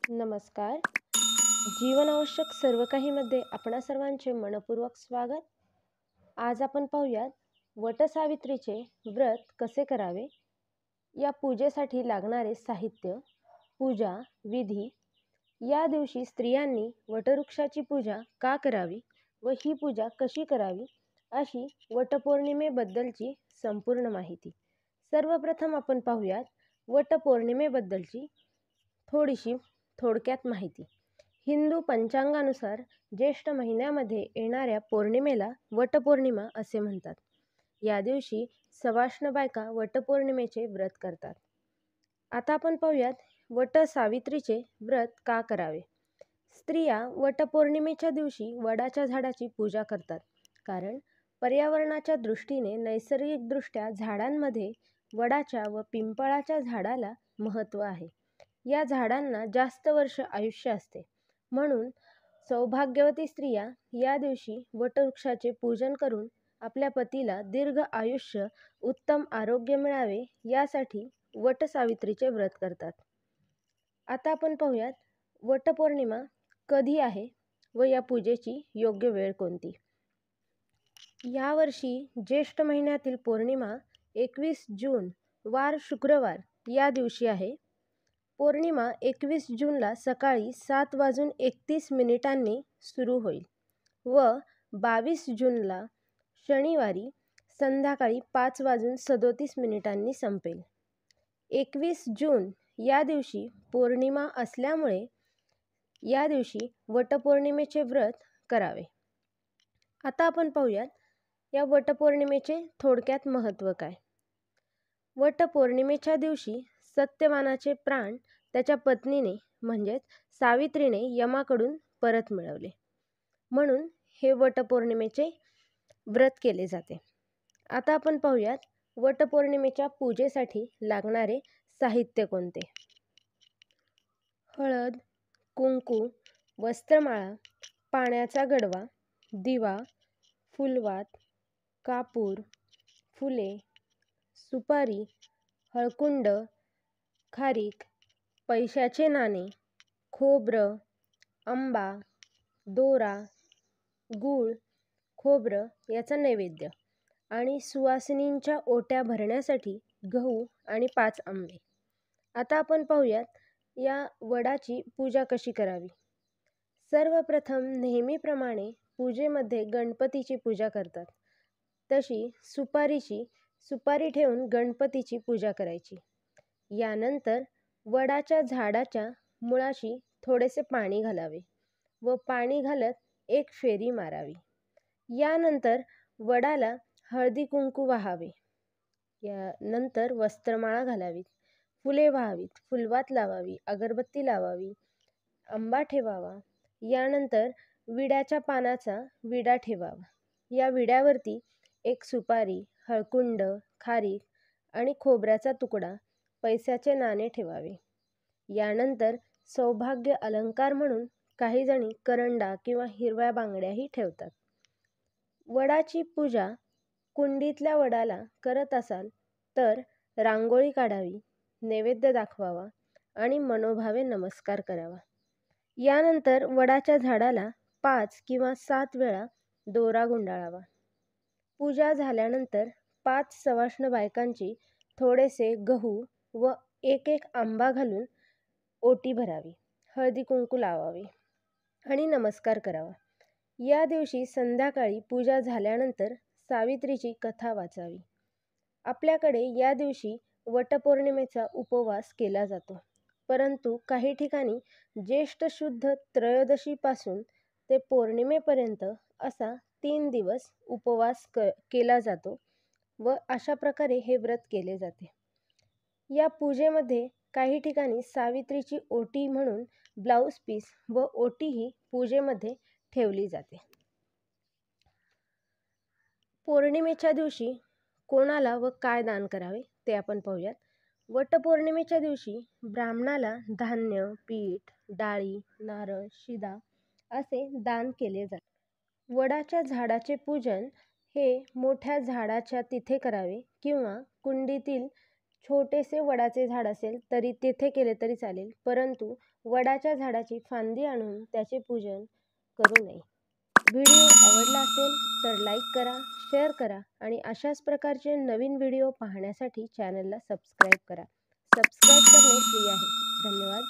नमस्कार. जीवनावश्यक सर्व काहीमध्ये आपणा सर्वांचे मनपूर्वक स्वागत. आज आपण पाहूयात वटसावित्रीचे व्रत कसे करावे, या पूजेसाठी लागणारे साहित्य, पूजा विधी, या दिवशी स्त्रियांनी वटवृक्षाची पूजा का करावी व ही पूजा कशी करावी, अशी वटपौर्णिमेबद्दलची संपूर्ण माहिती. सर्वप्रथम आपण पाहूयात वटपौर्णिमेबद्दलची थोडक्यात माहिती. हिंदू पंचांगानुसार ज्येष्ठ महिन्यामध्ये येणाऱ्या पौर्णिमेला वटपौर्णिमा असे म्हणतात. या दिवशी सवाष्ण बायका वटपौर्णिमेचे व्रत करतात. आता आपण पाहूयात वटसावित्रीचे व्रत का करावे. स्त्रिया वटपौर्णिमेच्या दिवशी वडाच्या झाडाची पूजा करतात, कारण पर्यावरणाच्या दृष्टीने नैसर्गिकदृष्ट्या झाडांमध्ये वडाच्या व पिंपळाच्या झाडाला महत्त्व आहे. या झाडांना जास्त वर्ष आयुष्य असते, म्हणून सौभाग्यवती स्त्रिया या दिवशी वटवृक्षाचे पूजन करून आपल्या पतीला दीर्घ आयुष्य, उत्तम आरोग्य मिळावे यासाठी वटसावित्रीचे व्रत करतात. आता आपण पाहूयात वटपौर्णिमा कधी आहे व या पूजेची योग्य वेळ कोणती. यावर्षी ज्येष्ठ महिन्यातील पौर्णिमा 21 जून वार शुक्रवार या दिवशी आहे. पौर्णिमा 21 जूनला सकाळी 7:31 सुरू होईल व 22 जूनला शनिवारी संध्याकाळी 5:37 संपेल. 21 जून या दिवशी पौर्णिमा असल्यामुळे या दिवशी वटपौर्णिमेचे व्रत करावे. आता आपण पाहूयात या वटपौर्णिमेचे थोडक्यात महत्त्व काय. वटपौर्णिमेच्या दिवशी सत्यवानाचे प्राण त्याच्या पत्नीने म्हणजेच सावित्रीने यमाकडून परत मिळवले, म्हणून हे वटपौर्णिमेचे व्रत केले जाते. आता आपण पाहूयात वटपौर्णिमेच्या पूजेसाठी लागणारे साहित्य कोणते. हळद, कुंकू, वस्त्रमाळा, पाण्याचा गडवा, दिवा, फुलवात, कापूर, फुले, सुपारी, हळकुंड, खारीक, पैशाचे नाणे, खोबरं, आंबा, दोरा, गूळ, खोबरं याचा नैवेद्य आणि सुवासिनींच्या ओट्या भरण्यासाठी गहू आणि 5 आंबे. आता आपण पाहूयात या वडाची पूजा कशी करावी. सर्वप्रथम नेहमीप्रमाणे पूजेमध्ये गणपतीची पूजा करतात, तशी सुपारी ठेवून गणपतीची पूजा करायची. यानंतर वडाच्या झाडाच्या मुळाशी थोडेसे पाणी घालावे व पाणी घालत एक फेरी मारावी. यानंतर वडाला हळदी कुंकू वाहावे. यानंतर वस्त्रमाळा घालावीत, फुले वाहावीत, फुलवात लावावी, अगरबत्ती लावावी, आंबा ठेवावा. यानंतर विड्याच्या पानाचा विडा ठेवावा. या विड्यावरती एक सुपारी, हळकुंड, खारीक आणि खोबऱ्याचा तुकडा, पैशाचे नाणे ठेवावे. यानंतर सौभाग्य अलंकार म्हणून काही जणी करंडा किंवा हिरव्या बांगड्याही ठेवतात. वडाची पूजा कुंडीतल्या वडाला करत असाल तर रांगोळी काढावी, नैवेद्य दाखवावा आणि मनोभावे नमस्कार करावा. यानंतर वडाच्या झाडाला 5 किंवा 7 वेळा दोरा गुंडाळावा. पूजा झाल्यानंतर 5 सवाष्ण बायकांची थोडेसे गहू व एक आंबा घालून ओटी भरावी, हळदी कुंकू लावावे आणि नमस्कार करावा. या दिवशी संध्याकाळी पूजा झाल्यानंतर सावित्रीची कथा वाचावी. आपल्याकडे या दिवशी वटपौर्णिमेचा उपवास केला जातो, परंतु काही ठिकाणी ज्येष्ठ शुद्ध त्रयोदशीपासून ते पौर्णिमेपर्यंत असा 3 दिवस उपवास केला जातो व अशा प्रकारे हे व्रत केले जाते. या पूजेमध्ये काही ठिकाणी सावित्रीची ओटी म्हणून ब्लाऊज पीस व ओटी ही पूजेमध्ये ठेवली जाते. पौर्णिमेच्या दिवशी कोणाला व काय दान करावे ते आपण पाहूयात. वटपौर्णिमेच्या दिवशी ब्राह्मणाला धान्य, पीठ, डाळी, नारळ, शिदा असे दान केले जाते. वडाच्या झाडाचे पूजन हे मोठ्या झाडाच्या तिथे करावे किंवा कुंडीतील छोटेसे वडाचे झाड असेल तरी तेथे केले तरी चालेल, परंतु वडाच्या झाडाची फांदी आणून त्याचे पूजन करू नये. व्हिडिओ आवडला असेल तर लाईक करा, शेअर करा आणि अशाच प्रकारचे नवीन व्हिडिओ पाहण्यासाठी चॅनलला सबस्क्राईब करा. सबस्क्राईब करणे फ्री आहे. धन्यवाद.